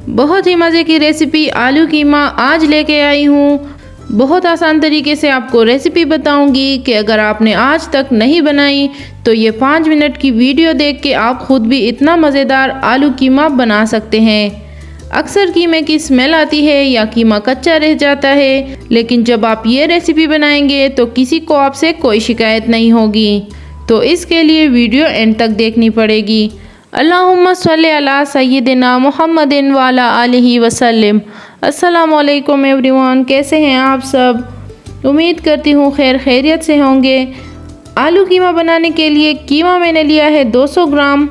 बहुत ही मज़े की रेसिपी आलू कीमा आज लेके आई हूँ। बहुत आसान तरीके से आपको रेसिपी बताऊंगी कि अगर आपने आज तक नहीं बनाई तो ये 5 मिनट की वीडियो देख के आप खुद भी इतना मज़ेदार आलू कीमा बना सकते हैं। अक्सर कीमे की स्मेल आती है या कीमा कच्चा रह जाता है, लेकिन जब आप ये रेसिपी बनाएंगे तो किसी को आपसे कोई शिकायत नहीं होगी। तो इसके लिए वीडियो एंड तक देखनी पड़ेगी। अल्लाहुम्मा सल्ली अला सय्यिदिना मुहम्मदिन वाला आलिहि वसल्लम। अस्सलाम वालेकुम एवरीवन, कैसे हैं आप सब? उम्मीद करती हूँ खैर खैरियत से होंगे। आलू कीमा बनाने के लिए कीमा मैंने लिया है 200 ग्राम।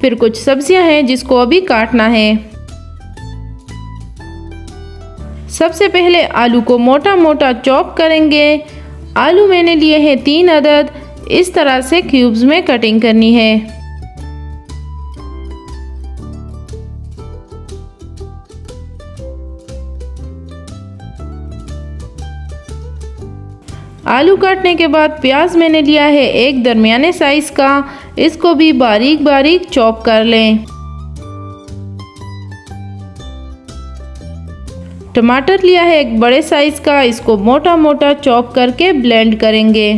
फिर कुछ सब्जियां हैं जिसको अभी काटना है। सबसे पहले आलू को मोटा मोटा चॉप करेंगे। आलू मैंने लिए हैं 3 अदद। इस तरह से क्यूब्स में कटिंग करनी है। आलू काटने के बाद प्याज मैंने लिया है एक दरमियाने साइज का। इसको भी बारीक बारीक चॉप कर लें। टमाटर लिया है एक बड़े साइज का। इसको मोटा मोटा चॉप करके ब्लेंड करेंगे।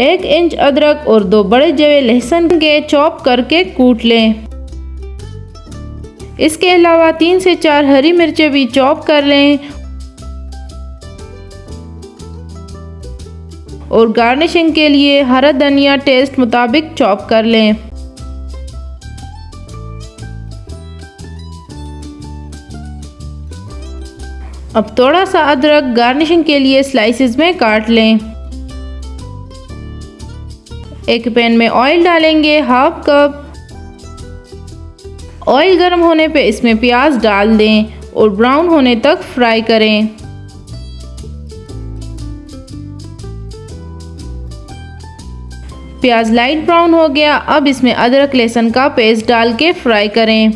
एक इंच अदरक और 2 बड़े जवे लहसुन के चॉप करके कूट लें। इसके अलावा 3 से 4 हरी मिर्चें भी चॉप कर लें और गार्निशिंग के लिए हरा धनिया टेस्ट मुताबिक चॉप कर लें। अब थोड़ा सा अदरक गार्निशिंग के लिए स्लाइसेस में काट लें। एक पैन में ऑयल डालेंगे 1/2 कप। ऑयल गर्म होने पे इसमें प्याज डाल दें और ब्राउन होने तक फ्राई करें। प्याज लाइट ब्राउन हो गया। अब इसमें अदरक लहसुन का पेस्ट डाल के फ्राई करें।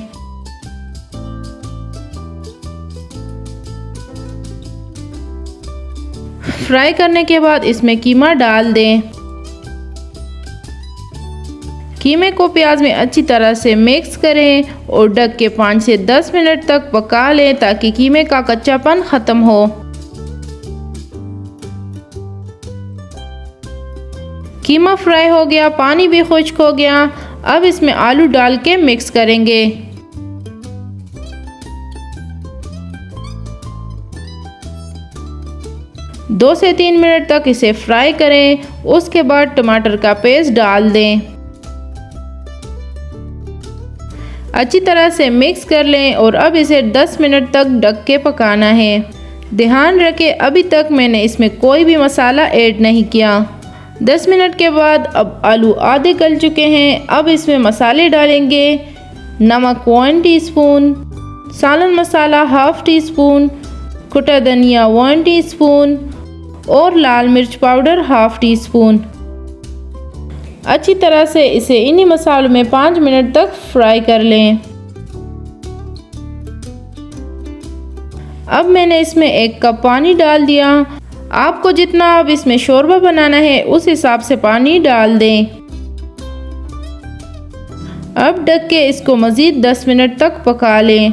फ्राई करने के बाद इसमें कीमा डाल दें। कीमे को प्याज में अच्छी तरह से मिक्स करें और ढक के 5 से 10 मिनट तक पका लें ताकि कीमे का कच्चापन ख़त्म हो। कीमा फ्राई हो गया, पानी भी खुश्क हो गया। अब इसमें आलू डाल के मिक्स करेंगे। दो से 3 मिनट तक इसे फ्राई करें। उसके बाद टमाटर का पेस्ट डाल दें। अच्छी तरह से मिक्स कर लें और अब इसे 10 मिनट तक ढक के पकाना है। ध्यान रखें अभी तक मैंने इसमें कोई भी मसाला ऐड नहीं किया। 10 मिनट के बाद अब आलू आधे गल चुके हैं। अब इसमें मसाले डालेंगे। नमक 1 टीस्पून, सालन मसाला 1/2 टीस्पून, कुटा धनिया 1 टीस्पून और लाल मिर्च पाउडर 1/2 टीस्पून। अच्छी तरह से इसे इन्हीं मसालों में 5 मिनट तक फ्राई कर लें। अब मैंने इसमें 1 कप पानी डाल दिया। आपको जितना अब इसमें शोरबा बनाना है उस हिसाब से पानी डाल दें। अब ढक के इसको मज़ीद 10 मिनट तक पका लें।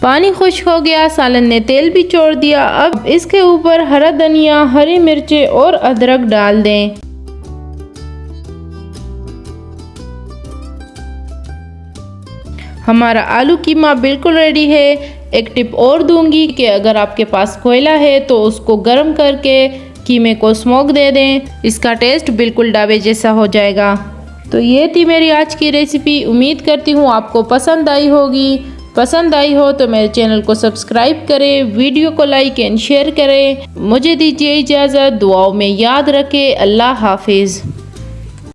पानी खुश्क हो गया, सालन ने तेल भी छोड़ दिया। अब इसके ऊपर हरा धनिया, हरी मिर्चें और अदरक डाल दें। हमारा आलू कीमा बिल्कुल रेडी है। एक टिप और दूंगी कि अगर आपके पास कोयला है तो उसको गर्म करके कीमे को स्मोक दे दें। इसका टेस्ट बिल्कुल ढाबे जैसा हो जाएगा। तो ये थी मेरी आज की रेसिपी। उम्मीद करती हूँ आपको पसंद आई होगी। पसंद आई हो तो मेरे चैनल को सब्सक्राइब करें, वीडियो को लाइक एंड शेयर करें। मुझे दीजिए इजाज़त। दुआओं में याद रखें। अल्लाह हाफिज़।